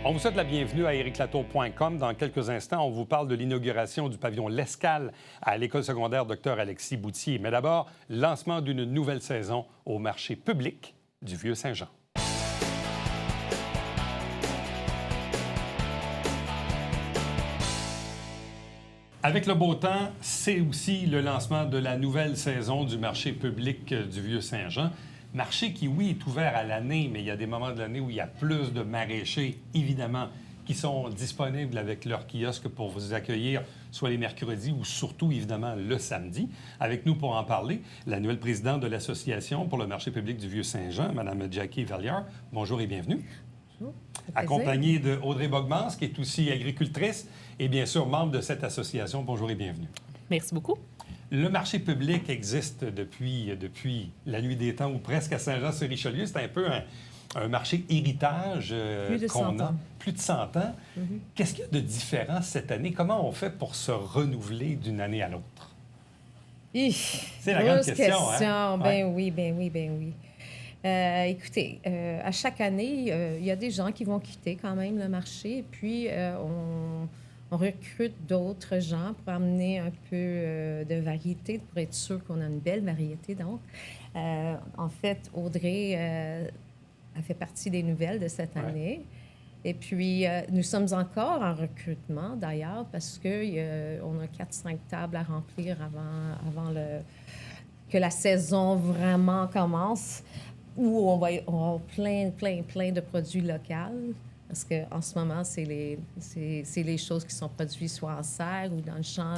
On vous souhaite la bienvenue à ericlatour.com. Dans quelques instants, on vous parle de l'inauguration du pavillon L'Escale à l'École secondaire Dr Alexis Boutier. Mais d'abord, lancement d'une nouvelle saison au marché public du Vieux-Saint-Jean. Avec le beau temps, c'est aussi le lancement de la nouvelle saison du marché public du Vieux-Saint-Jean. Marché qui, oui, est ouvert à l'année, mais il y a des moments de l'année où il y a plus de maraîchers, évidemment, qui sont disponibles avec leur kiosque pour vous accueillir, soit les mercredis ou surtout, évidemment, le samedi. Avec nous pour en parler, la nouvelle présidente de l'Association pour le marché public du Vieux-Saint-Jean, Mme Jackie Vallière. Bonjour et bienvenue. Bonjour. Accompagnée de Audrey Bogmans, qui est aussi agricultrice et bien sûr membre de cette association. Bonjour et bienvenue. Merci beaucoup. Le marché public existe depuis la nuit des temps ou presque à Saint-Jean-sur-Richelieu. C'est un peu un marché héritage qu'on a. Plus de 100 ans. Mm-hmm. Qu'est-ce qu'il y a de différent cette année? Comment on fait pour se renouveler d'une année à l'autre? C'est la grande question. Hein? Ben oui. Écoutez, à chaque année, il y a des gens qui vont quitter quand même le marché. Et puis, on recrute d'autres gens pour amener un peu de variété, pour être sûr qu'on a une belle variété. Donc, en fait, Audrey a fait partie des nouvelles de cette année. Et puis, nous sommes encore en recrutement, d'ailleurs, parce qu'on a 4-5 tables à remplir avant que la saison vraiment commence, où on va avoir plein de produits locaux. Parce qu'en ce moment, c'est les choses qui sont produites soit en serre ou dans le champ,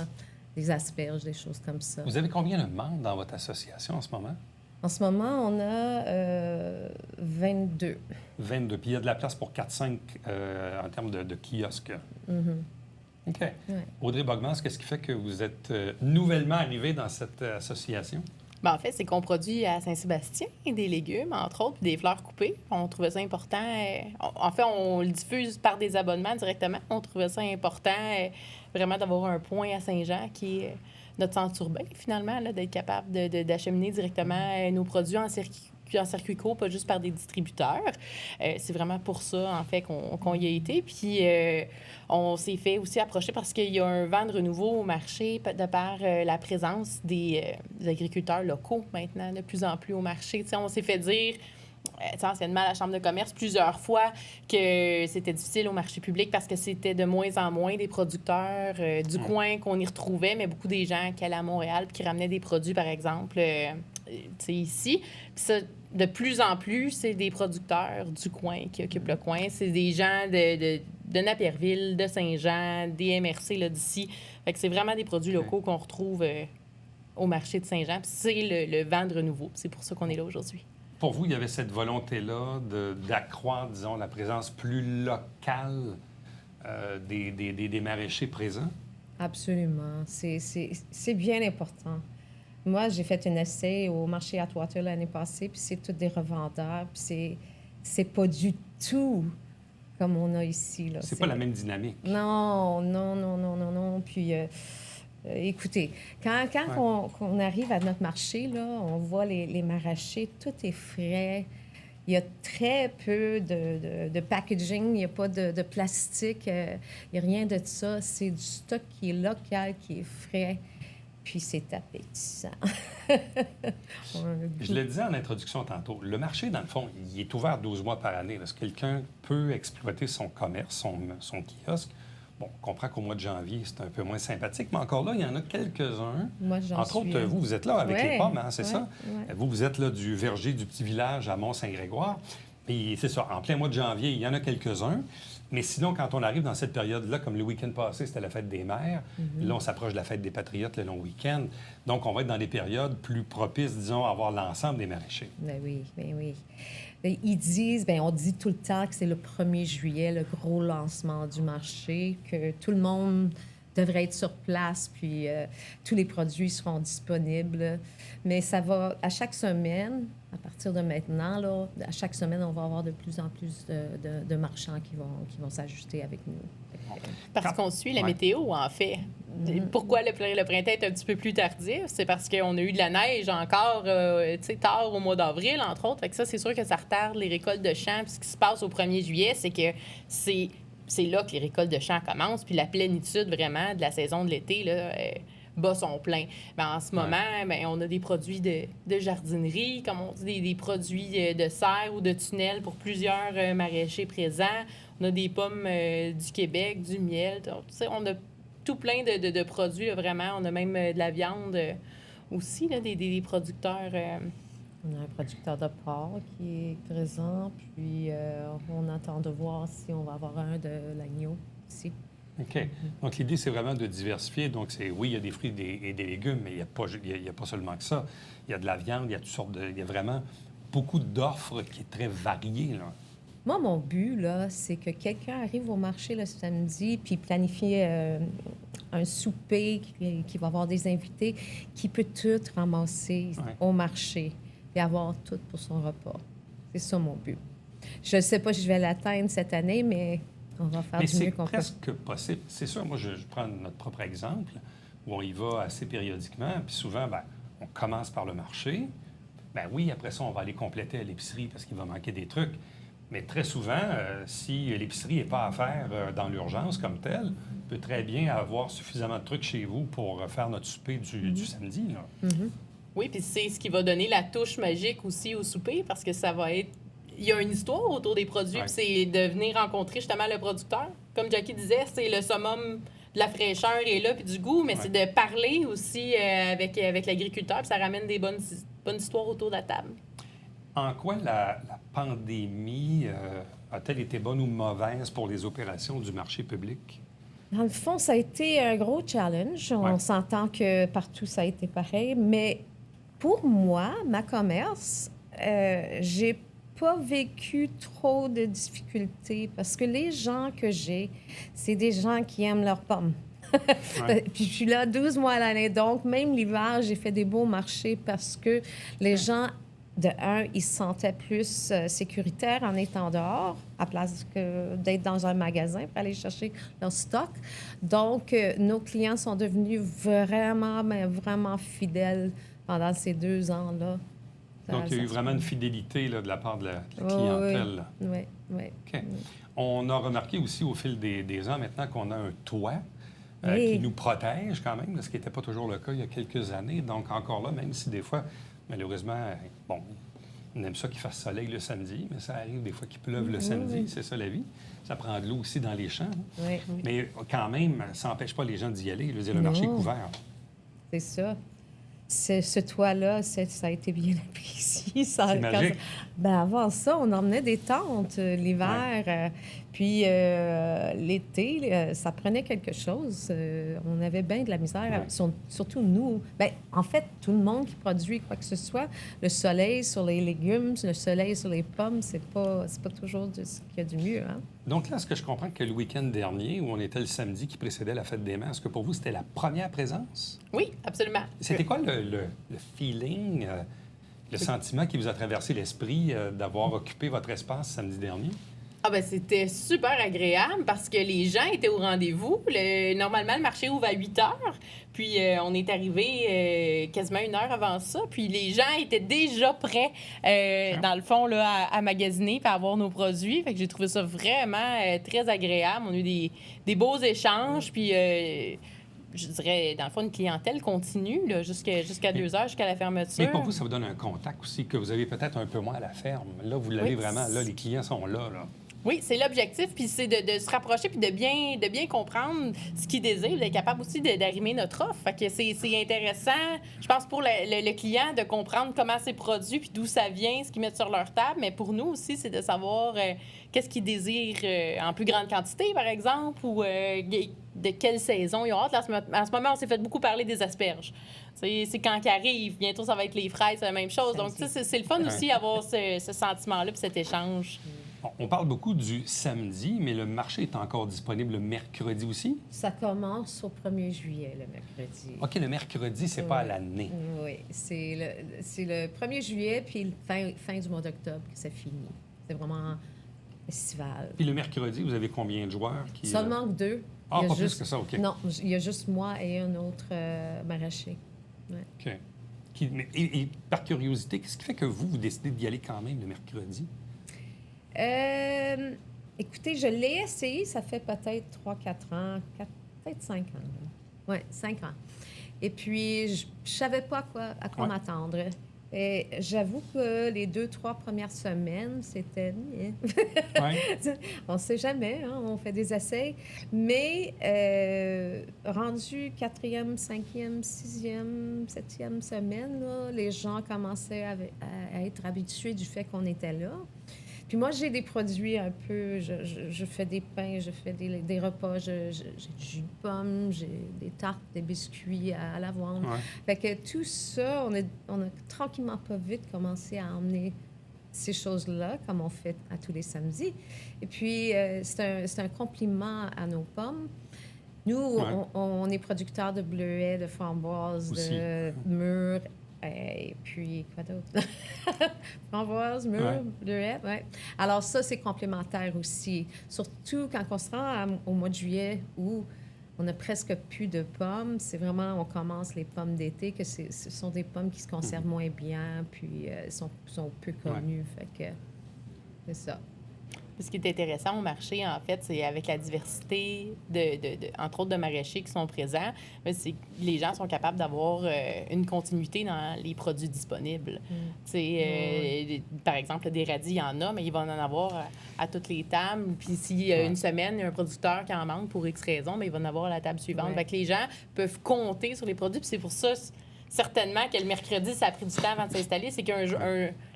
des asperges, des choses comme ça. Vous avez combien de membres dans votre association en ce moment? En ce moment, on a 22. 22. Puis il y a de la place pour 4-5 en termes de kiosques. Mm-hmm. OK. Ouais. Audrey Bogmans, qu'est-ce qui fait que vous êtes nouvellement arrivée dans cette association? Bien, en fait, c'est qu'on produit à Saint-Sébastien des légumes, entre autres, puis des fleurs coupées. On trouvait ça important. En fait, on le diffuse par des abonnements directement. On trouvait ça important vraiment d'avoir un point à Saint-Jean qui est notre centre urbain, finalement, là, d'être capable d'acheminer directement nos produits en circuit court, pas juste par des distributeurs. C'est vraiment pour ça, en fait, qu'on y a été. Puis, on s'est fait aussi approcher parce qu'il y a un vent de renouveau au marché de par la présence des agriculteurs locaux maintenant, de plus en plus au marché. T'sais, on s'est fait dire, anciennement à la Chambre de commerce, plusieurs fois que c'était difficile au marché public parce que c'était de moins en moins des producteurs du coin qu'on y retrouvait, mais beaucoup des gens qui allaient à Montréal et qui ramenaient des produits, par exemple, ici. Puis ça, de plus en plus, c'est des producteurs du coin qui occupent le coin. C'est des gens de Napierville, de Saint-Jean, des MRC là, d'ici. Fait que c'est vraiment des produits locaux qu'on retrouve au marché de Saint-Jean. Puis c'est le vent de renouveau. C'est pour ça qu'on est là aujourd'hui. Pour vous, il y avait cette volonté-là d'accroître, disons, la présence plus locale des maraîchers présents? Absolument. C'est bien important. Moi, j'ai fait un essai au marché Atwater l'année passée, puis c'est tous des revendeurs, puis c'est pas du tout comme on a ici. Là. C'est pas la même dynamique. Non. Puis, écoutez, quand on arrive à notre marché, là, on voit les maraîchers, tout est frais. Il y a très peu de packaging, il n'y a pas de plastique, il n'y a rien de ça. C'est du stock qui est local, qui est frais. Puis c'est appétissant. Je le disais en introduction tantôt, le marché, dans le fond, il est ouvert 12 mois par année. Est-ce que quelqu'un peut exploiter son commerce, son kiosque? Bon, on comprend qu'au mois de janvier, c'est un peu moins sympathique, mais encore là, il y en a quelques-uns. Moi, entre autres, vous êtes là avec les pommes, hein, c'est ça? Ouais. Vous êtes là du verger du petit village à Mont-Saint-Grégoire. Puis c'est ça, en plein mois de janvier, il y en a quelques-uns. Mais sinon, quand on arrive dans cette période-là, comme le week-end passé, c'était la fête des mères, là, on s'approche de la fête des patriotes le long week-end. Donc, on va être dans des périodes plus propices, disons, à avoir l'ensemble des maraîchers. Ben oui. Ils disent, on dit tout le temps que c'est le 1er juillet, le gros lancement du marché, que tout le monde devrait être sur place, puis tous les produits seront disponibles. Mais ça va, à chaque semaine, à partir de maintenant, là, à chaque semaine, on va avoir de plus en plus de marchands qui vont s'ajuster avec nous. Parce qu'on suit la météo, en fait. Pourquoi le printemps est un petit peu plus tardif? C'est parce qu'on a eu de la neige encore tard au mois d'avril, entre autres. Fait que ça, c'est sûr que ça retarde les récoltes de champs. Puis ce qui se passe au 1er juillet, c'est que c'est là que les récoltes de champs commencent. Puis la plénitude, vraiment, de la saison de l'été, là, bat son plein. Mais en ce moment, on a des produits de jardinerie, comme on dit, des produits de serre ou de tunnel pour plusieurs maraîchers présents. On a des pommes du Québec, du miel. On a tout plein de produits, là, vraiment. On a même de la viande aussi, là, des producteurs. On a un producteur de porc qui est présent, puis on attend de voir si on va avoir un de l'agneau ici. OK. Donc, l'idée, c'est vraiment de diversifier. Donc, oui, il y a des fruits et des légumes, mais il n'y a pas seulement que ça. Il y a de la viande, il y a toutes sortes il y a vraiment beaucoup d'offres qui est très variées, là. Moi, mon but, là, c'est que quelqu'un arrive au marché le samedi puis planifie un souper, qui va avoir des invités, qui peut tout ramasser au marché et avoir tout pour son repas. C'est ça, mon but. Je ne sais pas si je vais l'atteindre cette année, mais on va faire du mieux qu'on peut. Mais c'est presque possible. C'est sûr, moi, je prends notre propre exemple, où on y va assez périodiquement, puis souvent, on commence par le marché. Oui, après ça, on va aller compléter à l'épicerie parce qu'il va manquer des trucs. Mais très souvent, si l'épicerie n'est pas à faire dans l'urgence comme telle, on peut très bien avoir suffisamment de trucs chez vous pour faire notre souper du samedi, là. Mm-hmm. Oui, puis c'est ce qui va donner la touche magique aussi au souper, parce que ça va être... Il y a une histoire autour des produits, puis c'est de venir rencontrer justement le producteur. Comme Jackie disait, c'est le summum de la fraîcheur et là, puis du goût, mais c'est de parler aussi avec l'agriculteur, puis ça ramène des bonnes histoires autour de la table. En quoi la pandémie a-t-elle été bonne ou mauvaise pour les opérations du marché public? Dans le fond, ça a été un gros challenge. On s'entend que partout, ça a été pareil. Mais pour moi, ma commerce, j'ai pas vécu trop de difficultés parce que les gens que j'ai, c'est des gens qui aiment leurs pommes. Puis je suis là 12 mois à l'année. Donc, même l'hiver, j'ai fait des beaux marchés parce que les gens... De un, ils se sentaient plus sécuritaires en étant dehors, à place que d'être dans un magasin pour aller chercher leur stock. Donc, nos clients sont devenus vraiment, mais vraiment fidèles pendant ces 2 ans-là. Donc, il y a eu vraiment une fidélité là, de la part de la clientèle. Oui. OK. On a remarqué aussi au fil des ans maintenant qu'on a un toit qui nous protège quand même, ce qui n'était pas toujours le cas il y a quelques années. Donc, encore là, même si des fois... Malheureusement, on aime ça qu'il fasse soleil le samedi, mais ça arrive des fois qu'il pleuve le samedi, c'est ça la vie. Ça prend de l'eau aussi dans les champs. Oui. Mais quand même, ça n'empêche pas les gens d'y aller. Je veux dire, le marché est couvert. C'est ça. Ce toit-là, ça a été bien apprécié. C'est magique. Avant ça, on emmenait des tentes l'hiver. Puis l'été, ça prenait quelque chose. On avait bien de la misère, surtout nous. En fait, tout le monde qui produit quoi que ce soit, le soleil sur les légumes, le soleil sur les pommes, c'est pas toujours ce qu'il y a du mieux. Hein? Donc là, ce que je comprends que le week-end dernier, où on était le samedi qui précédait la fête des mères, est-ce que pour vous, c'était la première présence? Oui, absolument. C'était quoi le feeling, le sentiment qui vous a traversé l'esprit d'avoir occupé votre espace samedi dernier? C'était super agréable parce que les gens étaient au rendez-vous. Normalement, le marché ouvre à 8 heures. Puis, on est arrivé quasiment 1 heure avant ça. Puis, les gens étaient déjà prêts, dans le fond, là, à magasiner et à avoir nos produits. Fait que j'ai trouvé ça vraiment très agréable. On a eu des beaux échanges. Puis, je dirais, dans le fond, une clientèle continue là, jusqu'à 2 heures, jusqu'à la fermeture. Mais pour vous, ça vous donne un contact aussi que vous avez peut-être un peu moins à la ferme. Là, vous l'avez vraiment. Là, les clients sont là. Oui, c'est l'objectif, puis c'est de se rapprocher puis de bien comprendre ce qu'ils désirent, d'être capable aussi d'arrimer notre offre. Fait que c'est intéressant, je pense, pour le client de comprendre comment c'est produit puis d'où ça vient, ce qu'ils mettent sur leur table. Mais pour nous aussi, c'est de savoir qu'est-ce qu'ils désirent en plus grande quantité, par exemple, ou de quelle saison ils ont hâte. Là, en ce moment, on s'est fait beaucoup parler des asperges. C'est quand ils arrivent. Bientôt, ça va être les fraises, c'est la même chose. Donc, c'est le fun aussi d'avoir ce sentiment-là puis cet échange. On parle beaucoup du samedi, mais le marché est encore disponible le mercredi aussi? Ça commence au 1er juillet, le mercredi. OK, le mercredi, c'est pas à l'année. Oui, c'est le 1er juillet, puis fin du mois d'octobre que ça finit. C'est vraiment estival. Puis le mercredi, vous avez combien de joueurs? Seulement 2. Ah, Il y a pas plus juste... que ça, OK. Non, il y a juste moi et un autre maraîcher. Ouais. OK. Et par curiosité, qu'est-ce qui fait que vous décidez d'y aller quand même le mercredi? Écoutez, je l'ai essayé, ça fait peut-être 3-4 ans, peut-être 5 ans. Oui, 5 ans. Et puis, je ne savais pas à quoi m'attendre. Et j'avoue que les 2-3 premières semaines, c'était... On ne sait jamais, hein, on fait des essais. Mais rendu 4e, 5e, 6e, 7e semaine, là, les gens commençaient à être habitués du fait qu'on était là. Puis moi, j'ai des produits un peu... Je fais des pains, je fais des repas, j'ai du jus de pomme, j'ai des tartes, des biscuits à l'avoine. Ouais. Fait que tout ça, on a tranquillement pas vite commencé à emmener ces choses-là, comme on fait à tous les samedis. Et puis, c'est un compliment à nos pommes. Nous, on est producteurs de bleuets, de framboises, de mûres. Et puis, quoi d'autre? Framboise, mûre, bleuet, oui. Alors ça, c'est complémentaire aussi. Surtout quand on se rend au mois de juillet où on n'a presque plus de pommes. C'est vraiment, on commence les pommes d'été, que ce sont des pommes qui se conservent moins bien, puis sont peu connues. Fait que c'est ça. Ce qui est intéressant au marché, en fait, c'est avec la diversité, entre autres, de maraîchers qui sont présents, c'est que les gens sont capables d'avoir une continuité dans les produits disponibles. Par exemple, des radis, il y en a, mais il va en avoir à toutes les tables. Puis s'il y a une semaine, il y a un producteur qui en manque pour X raison, mais il va en avoir à la table suivante. Fait que les gens peuvent compter sur les produits, puis c'est pour ça... Certainement que le mercredi, ça a pris du temps avant de s'installer. C'est que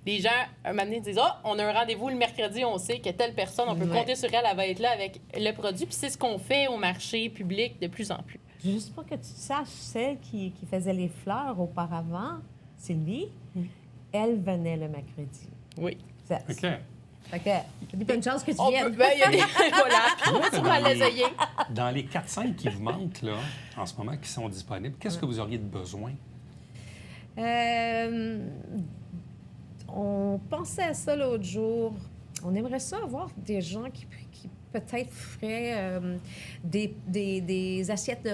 les gens, un moment donné, disent « Ah, on a un rendez-vous le mercredi, on sait que telle personne, on peut compter sur elle, elle va être là avec le produit. » Puis c'est ce qu'on fait au marché public de plus en plus. Juste pour que tu saches, celle qui faisait les fleurs auparavant, Sylvie, elle venait le mercredi. Oui. OK. Fait que, il y a une chance que tu viennes. Il y a des... voilà. Tu vas l'essayer. Dans les 4-5 qui vous manquent, là, en ce moment, qui sont disponibles, qu'est-ce que vous auriez de besoin? On pensait à ça l'autre jour. On aimerait ça avoir des gens qui peut-être feraient des assiettes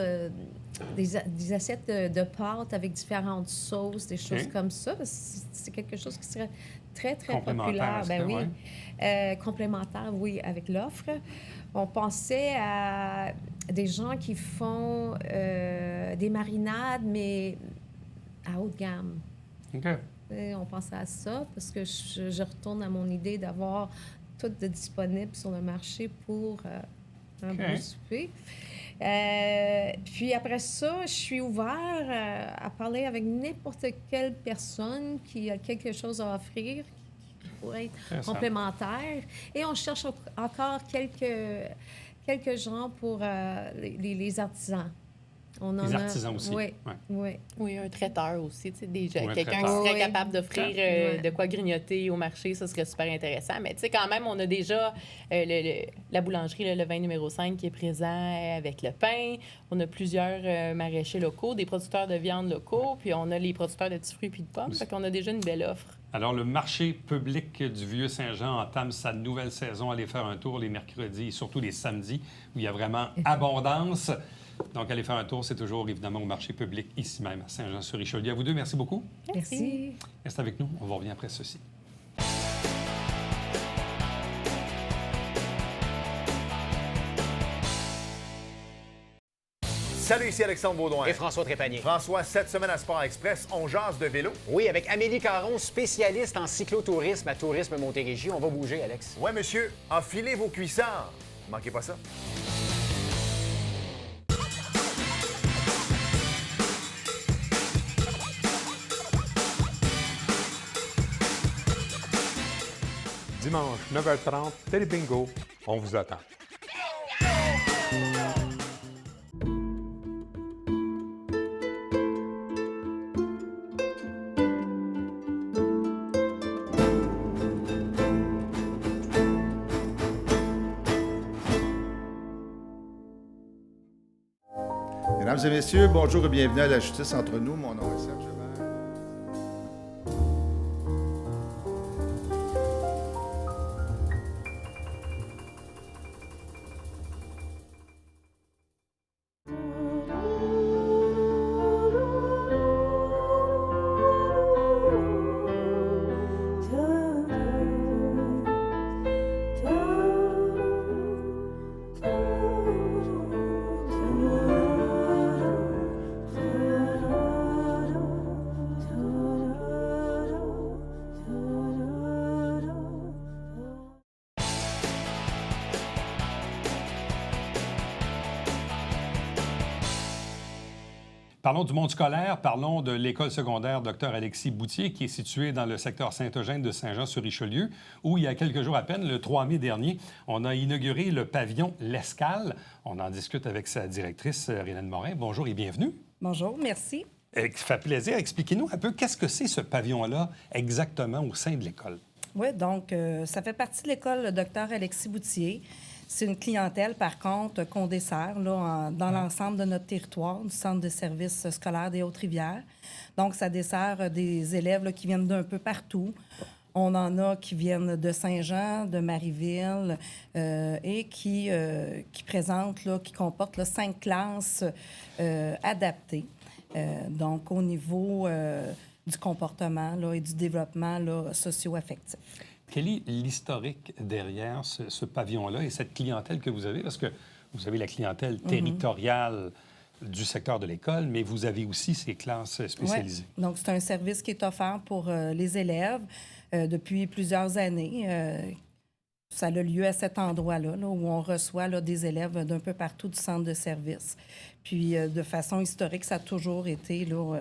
des assiettes de pâtes avec différentes sauces, des choses comme ça. C'est quelque chose qui serait très, très populaire. Ben oui. Complémentaire, oui, avec l'offre. On pensait à des gens qui font des marinades, mais à haute gamme. OK. Et on pensait à ça parce que je retourne à mon idée d'avoir tout de disponible sur le marché pour un beau souper. Puis après ça, je suis ouvert à parler avec n'importe quelle personne qui a quelque chose à offrir, qui pourrait être complémentaire. Et on cherche encore quelques gens pour les artisans. Les artisans aussi. Oui, un traiteur aussi. Quelqu'un qui traiteur. serait capable d'offrir de quoi grignoter au marché, ça serait super intéressant. Mais tu sais, quand même, on a déjà la boulangerie, le vin numéro 5 qui est présent avec le pain. On a plusieurs maraîchers locaux, des producteurs de viande locaux, puis on a les producteurs de petits fruits puis de pommes. Fait qu'on a déjà une belle offre. Alors, le marché public du Vieux-Saint-Jean entame sa nouvelle saison. Allez faire un tour les mercredis et surtout les samedis où il y a vraiment abondance. Donc, allez faire un tour, c'est toujours évidemment au marché public, ici même, à Saint-Jean-sur-Richelieu. À vous deux, merci beaucoup. Merci. Reste avec nous, on va revenir après ceci. Salut, ici Alexandre Baudouin. Et François Trépanier. François, cette semaine à Sport Express, on jase de vélo. Oui, avec Amélie Caron, spécialiste en cyclotourisme à Tourisme Montérégie. On va bouger, Alex. Ouais, monsieur, enfilez vos cuissards. Manquez pas ça. Dimanche, 9h30, Télé Bingo. On vous attend. Mesdames et messieurs, bonjour et bienvenue à La Justice entre nous. Mon nom est Serge Levert. Parlons du monde scolaire, parlons de l'école secondaire Dr Alexis Boutier, qui est située dans le secteur Saint-Eugène de Saint-Jean-sur-Richelieu, où il y a quelques jours à peine, le 3 mai dernier, on a inauguré le pavillon L'Escale. On en discute avec sa directrice, Rélène Morin. Bonjour et bienvenue. Bonjour, merci. Ça fait plaisir. Expliquez-nous un peu, qu'est-ce que c'est ce pavillon-là exactement au sein de l'école? Oui, donc, ça fait partie de l'école Dr Alexis Boutier. C'est une clientèle, par contre, qu'on dessert là, dans l'ensemble de notre territoire, du centre de services scolaires des Hautes-Rivières. Donc, ça dessert des élèves là, qui viennent d'un peu partout. On en a qui viennent de Saint-Jean, de Marieville et qui présentent, là, qui comportent là, 5 classes adaptées. Donc, au niveau du comportement là, et du développement là, socio-affectif. Quel est l'historique derrière ce pavillon-là et cette clientèle que vous avez? Parce que vous avez la clientèle territoriale du secteur de l'école, mais vous avez aussi ces classes spécialisées. Ouais. Donc, c'est un service qui est offert pour les élèves depuis plusieurs années. Ça a lieu à cet endroit-là, là, où on reçoit là, des élèves d'un peu partout du centre de service. Puis, de façon historique, ça a toujours été là,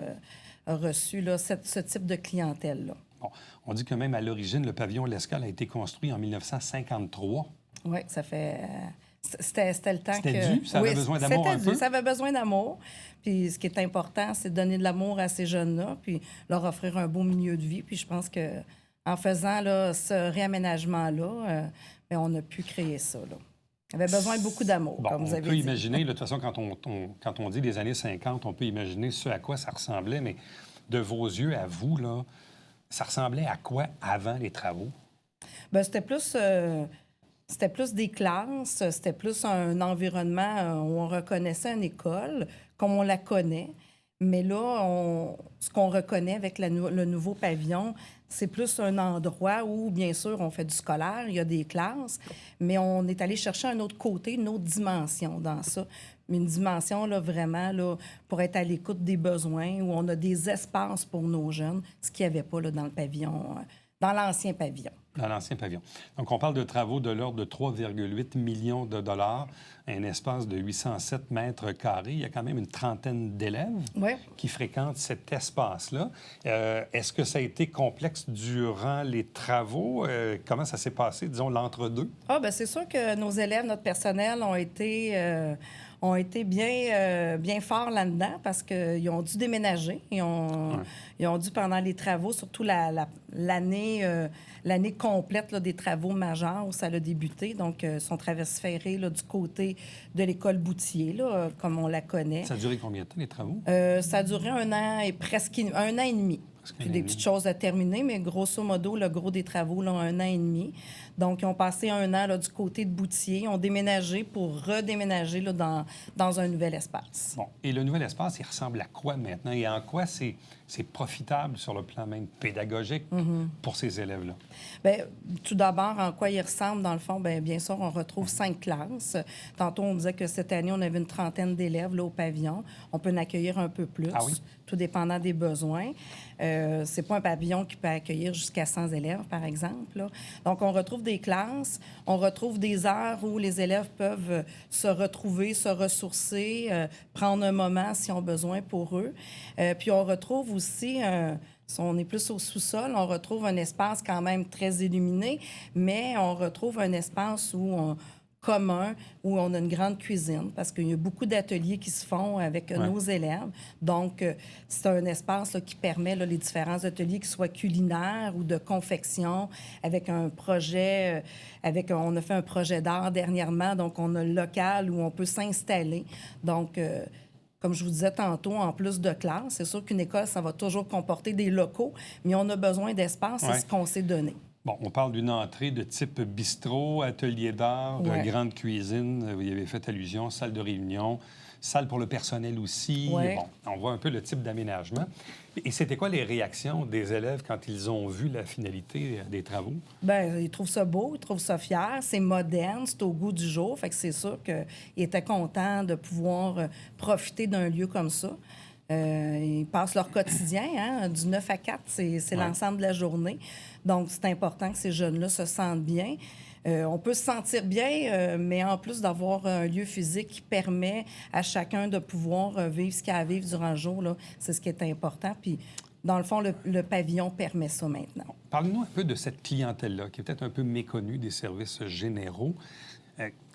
reçu là, ce type de clientèle-là. Bon, on dit que même à l'origine, le pavillon L'Escale a été construit en 1953. Oui, ça fait... C'était le temps que... C'était dû? Ça avait besoin d'amour un peu? Ça avait besoin d'amour. Puis ce qui est important, c'est de donner de l'amour à ces jeunes-là, puis leur offrir un beau milieu de vie. Puis je pense qu'en faisant là, ce réaménagement-là, on a pu créer ça. Là. Il avait besoin de beaucoup d'amour, bon, comme vous avez dit. On peut imaginer, de toute façon, quand on dit les années 50, on peut imaginer ce à quoi ça ressemblait, mais de vos yeux à vous, là, ça ressemblait à quoi avant les travaux? Bien, c'était plus des classes, c'était plus un environnement où on reconnaissait une école comme on la connaît. Mais là, ce qu'on reconnaît avec le nouveau pavillon, c'est plus un endroit où, bien sûr, on fait du scolaire, il y a des classes, mais on est allé chercher un autre côté, une autre dimension dans ça. Mais une dimension, là, vraiment, là, pour être à l'écoute des besoins, où on a des espaces pour nos jeunes, ce qu'il n'y avait pas là, dans le pavillon, dans l'ancien pavillon. Dans l'ancien pavillon. Donc, on parle de travaux de l'ordre de 3,8 millions de dollars, un espace de 807 mètres carrés. Il y a quand même une trentaine d'élèves qui fréquentent cet espace-là. Est-ce que ça a été complexe durant les travaux? Comment ça s'est passé, disons, l'entre-deux? Ah, bien, c'est sûr que nos élèves, notre personnel ont été bien forts là-dedans parce qu'ils ont dû déménager. Ils ont dû, pendant les travaux, surtout l'année complète là, des travaux majeurs où ça a débuté. Donc, sont traversés là, du côté de l'école Boutier, là, comme on la connaît. Ça a duré combien de temps, les travaux? Ça a duré un an et demi. Puis des petites choses à terminer, mais grosso modo, le gros des travaux, là, 1 an et demi. Donc, ils ont passé 1 an là, du côté de Boutier. Ils ont déménagé pour redéménager là, dans un nouvel espace. Bon. Et le nouvel espace, il ressemble à quoi maintenant? Et en quoi c'est profitable sur le plan même pédagogique pour ces élèves-là? Bien, tout d'abord, en quoi il ressemble, dans le fond, bien sûr, on retrouve 5 classes. Tantôt, on disait que cette année, on avait une trentaine d'élèves là, au pavillon. On peut en accueillir un peu plus, tout dépendant des besoins. C'est pas un pavillon qui peut accueillir jusqu'à 100 élèves, par exemple, là. Donc, on retrouve des classes, on retrouve des heures où les élèves peuvent se retrouver, se ressourcer, prendre un moment s'ils ont besoin pour eux. Puis, on retrouve aussi... si on est plus au sous-sol, on retrouve un espace quand même très illuminé, mais on retrouve un espace commun où on a une grande cuisine parce qu'il y a beaucoup d'ateliers qui se font avec nos élèves. Donc, c'est un espace là, qui permet là, les différents ateliers, qui soient culinaires ou de confection, avec un projet, on a fait un projet d'art dernièrement, donc on a le local où on peut s'installer. Donc, comme je vous disais tantôt, en plus de classes. C'est sûr qu'une école, ça va toujours comporter des locaux, mais on a besoin d'espace, c'est ce qu'on s'est donné. Bon, on parle d'une entrée de type bistrot, atelier d'art, grande cuisine, vous y avez fait allusion, salle de réunion, salle pour le personnel aussi. Ouais. Bon, on voit un peu le type d'aménagement. Et c'était quoi les réactions des élèves quand ils ont vu la finalité des travaux? Bien, ils trouvent ça beau, ils trouvent ça fier, c'est moderne, c'est au goût du jour. Fait que c'est sûr qu'ils étaient contents de pouvoir profiter d'un lieu comme ça. Ils passent leur quotidien, hein, du 9 à 4, c'est l'ensemble de la journée. Donc, c'est important que ces jeunes-là se sentent bien. On peut se sentir bien, mais en plus d'avoir un lieu physique qui permet à chacun de pouvoir vivre ce qu'il a à vivre durant le jour, là, c'est ce qui est important. Puis, dans le fond, le pavillon permet ça maintenant. Parlez-nous un peu de cette clientèle-là, qui est peut-être un peu méconnue des services généraux.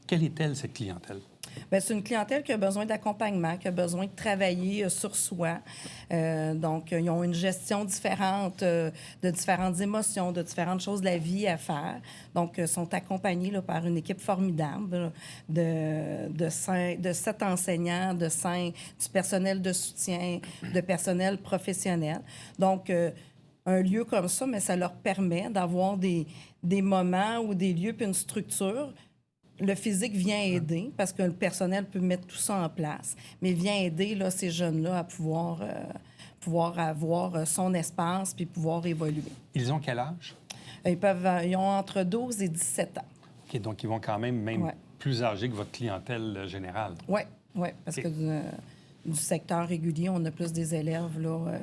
Quelle est-elle, cette clientèle? Bien, c'est une clientèle qui a besoin d'accompagnement, qui a besoin de travailler sur soi. Donc, ils ont une gestion différente de différentes émotions, de différentes choses de la vie à faire. Donc, ils sont accompagnés là, par une équipe formidable de 7 enseignants, du personnel de soutien, de personnel professionnel. Donc, un lieu comme ça, mais ça leur permet d'avoir des moments ou des lieux puis une structure. Le physique vient aider parce que le personnel peut mettre tout ça en place, mais vient aider là, ces jeunes-là à pouvoir avoir son espace puis pouvoir évoluer. Ils ont quel âge? Ils ont entre 12 et 17 ans. OK, donc ils vont quand même plus âgés que votre clientèle générale. Oui, parce que du secteur régulier, on a plus des élèves là,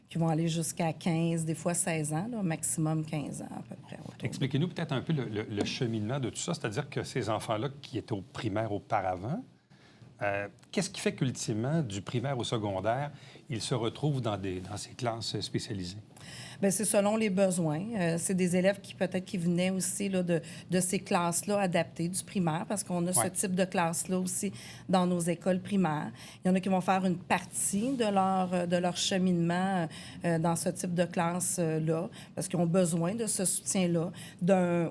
qui vont aller jusqu'à 15, des fois 16 ans, là, maximum 15 ans à peu près. Expliquez-nous peut-être un peu le cheminement de tout ça, c'est-à-dire que ces enfants-là qui étaient au primaire auparavant, qu'est-ce qui fait qu'ultimement, du primaire au secondaire, ils se retrouvent dans ces classes spécialisées? Bien, c'est selon les besoins. C'est des élèves qui venaient aussi là, de ces classes-là adaptées du primaire, parce qu'on a ce type de classe-là aussi dans nos écoles primaires. Il y en a qui vont faire une partie de leur cheminement dans ce type de classe-là, parce qu'ils ont besoin de ce soutien-là.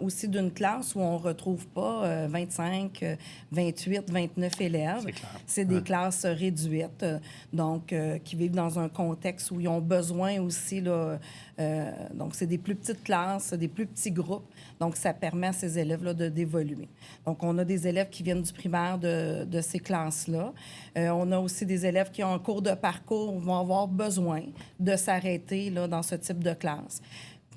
Aussi d'une classe où on ne retrouve pas 25, 28, 29 élèves. C'est des classes réduites, donc qui vivent dans un contexte où ils ont besoin aussi là, donc, c'est des plus petites classes, des plus petits groupes. Donc, ça permet à ces élèves-là d'évoluer. Donc, on a des élèves qui viennent du primaire de ces classes-là. On a aussi des élèves qui ont un cours de parcours, vont avoir besoin de s'arrêter là, dans ce type de classe.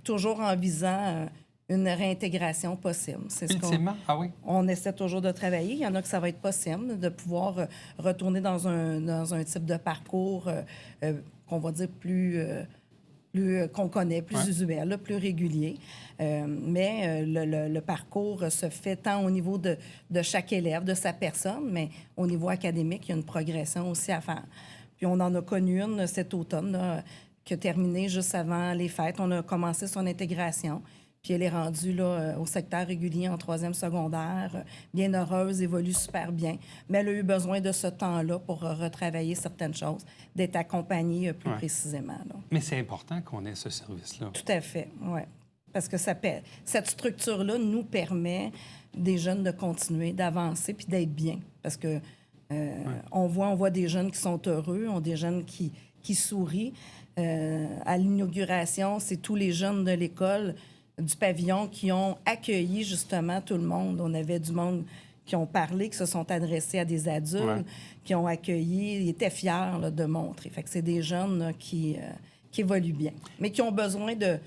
Toujours en visant une réintégration possible. C'est Ultimement, on essaie toujours de travailler. Il y en a que ça va être possible, de pouvoir retourner dans un type de parcours qu'on va dire plus qu'on connaît, plus usuel, là, plus régulier. Mais le parcours se fait tant au niveau de chaque élève, de sa personne, mais au niveau académique, il y a une progression aussi à faire. Puis on en a connu une cet automne, là, qui a terminé juste avant les fêtes. On a commencé son intégration. Puis elle est rendue là, au secteur régulier en 3e secondaire, bien heureuse, évolue super bien. Mais elle a eu besoin de ce temps-là pour retravailler certaines choses, d'être accompagnée plus précisément. Là. Mais c'est important qu'on ait ce service-là. Tout à fait, oui. Parce que cette structure-là nous permet des jeunes de continuer, d'avancer puis d'être bien. Parce que on voit des jeunes qui sont heureux, on des jeunes qui sourient. À l'inauguration, c'est tous les jeunes de l'école du pavillon qui ont accueilli justement tout le monde. On avait du monde qui ont parlé, qui se sont adressés à des adultes, qui ont accueilli, ils étaient fiers là, de montrer. Fait que c'est des jeunes là, qui évoluent bien, mais qui ont besoin de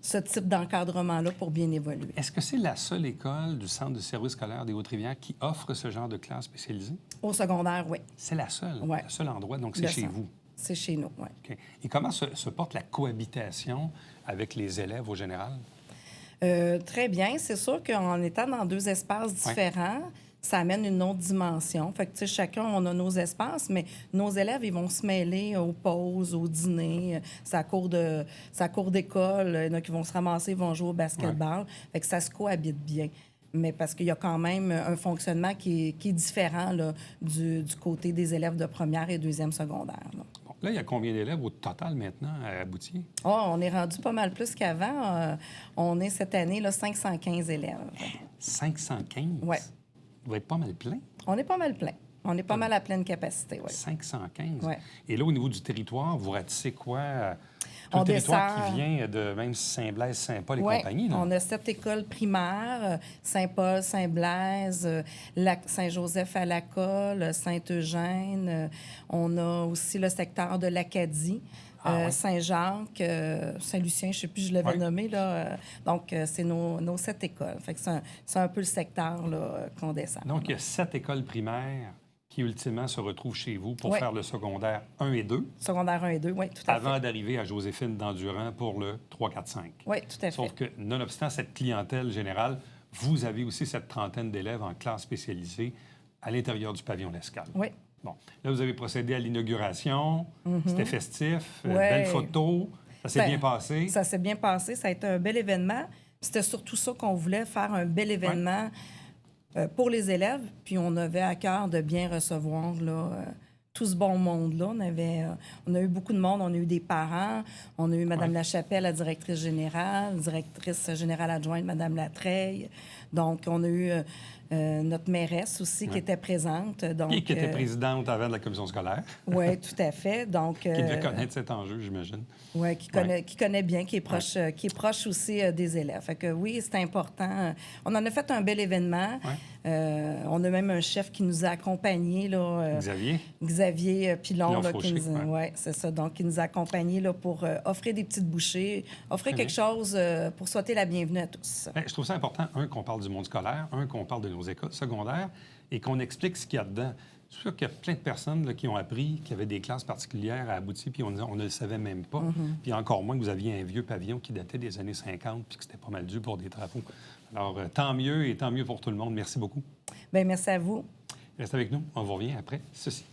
ce type d'encadrement-là pour bien évoluer. Est-ce que c'est la seule école du Centre de service scolaire des Hautes-Rivières qui offre ce genre de classe spécialisée? Au secondaire, oui. C'est la seule? Ouais. Le seul endroit, donc c'est chez vous? C'est chez nous, oui. OK. Et comment se porte la cohabitation avec les élèves au général? Très bien. C'est sûr qu'en étant dans 2 espaces différents, ça amène une autre dimension. Fait que, tu sais, chacun, on a nos espaces, mais nos élèves, ils vont se mêler aux pauses, au dîner, sa cour d'école. Il y en a qui vont se ramasser, ils vont jouer au basketball. Fait que ça se cohabite bien. Mais parce qu'il y a quand même un fonctionnement qui est différent là, du côté des élèves de première et 2e secondaire. Là. Là, il y a combien d'élèves au total maintenant à Boutier? On est rendu pas mal plus qu'avant. On est cette année là, 515 élèves. 515? Oui. Vous va être pas mal plein. On est pas mal plein. On est pas mal à pleine capacité, oui. 515. Ouais. Et là, au niveau du territoire, vous ratissez quoi? Tout On le territoire descend- qui vient de même Saint-Blaise, Saint-Paul et Oui, compagnie. Là. on a 7 écoles primaires, Saint-Paul, Saint-Blaise, Saint-Joseph-à-la-Colle, Saint-Eugène. On a aussi le secteur de l'Acadie. Oui. Saint-Jacques, Saint-Lucien, je ne sais plus, je l'avais nommé. Là. Donc, c'est nos 7 écoles. Fait que c'est un peu le secteur là, qu'on descend. Donc, il y a 7 écoles primaires qui, ultimement, se retrouvent chez vous pour Oui. faire le secondaire 1 et 2, Secondaire 1 et 2, oui, tout à avant fait. d'arriver à Joséphine d'Endurant pour le 3, 4, 5. Oui, tout à fait. Sauf que, nonobstant cette clientèle générale, vous avez aussi cette trentaine d'élèves en classe spécialisée à l'intérieur du pavillon L'Escale. Oui. Bon, là, vous avez procédé à l'inauguration. C'était festif. Ouais. Belle photo. Ça s'est Ben, bien passé. Ça s'est bien passé. Ça a été un bel événement. C'était surtout ça qu'on voulait, faire un bel événement pour les élèves. Puis on avait à cœur de bien recevoir là, tout ce bon monde-là. On a eu beaucoup de monde. On a eu des parents. On a eu Mme Lachapelle, la directrice générale adjointe, Mme Latreille. Donc, on a eu notre mairesse aussi qui était présente. Donc, Et qui était présidente avant de la commission scolaire. Oui, tout à fait. Donc, Qui devait connaître cet enjeu, j'imagine. Oui, qui connaît bien, qui est proche aussi des élèves. Fait que oui, c'est important. On en a fait un bel événement. On a même un chef qui nous a accompagnés. Là, Xavier Pilon. Là, Fauché, c'est ça. Donc, qui nous a accompagnés là, pour offrir des petites bouchées, offrir quelque chose pour souhaiter la bienvenue à tous. Bien, je trouve ça important, qu'on parle du monde scolaire, qu'on parle de nos écoles secondaires et qu'on explique ce qu'il y a dedans. C'est sûr qu'il y a plein de personnes là, qui ont appris qu'il y avait des classes particulières à Abouti, puis on ne le savait même pas. Puis encore moins que vous aviez un vieux pavillon qui datait des années 50, puis que c'était pas mal dû pour des travaux. Alors, tant mieux et tant mieux pour tout le monde. Merci beaucoup. Bien, merci à vous. Restez avec nous. On vous revient après ceci.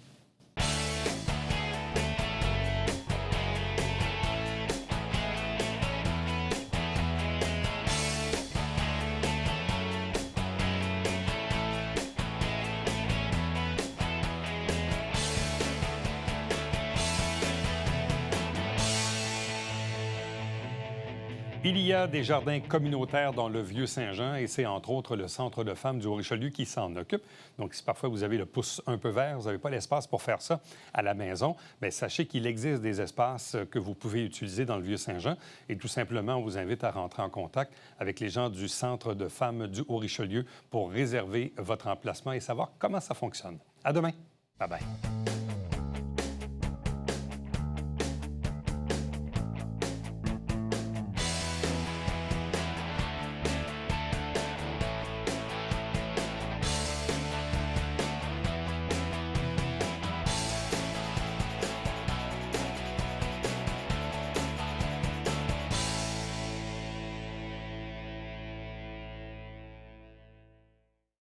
Il y a des jardins communautaires dans le Vieux-Saint-Jean et c'est entre autres le Centre de femmes du Haut-Richelieu qui s'en occupe. Donc, si parfois vous avez le pouce un peu vert, vous n'avez pas l'espace pour faire ça à la maison, bien, sachez qu'il existe des espaces que vous pouvez utiliser dans le Vieux-Saint-Jean et tout simplement, on vous invite à rentrer en contact avec les gens du Centre de femmes du Haut-Richelieu pour réserver votre emplacement et savoir comment ça fonctionne. À demain. Bye-bye.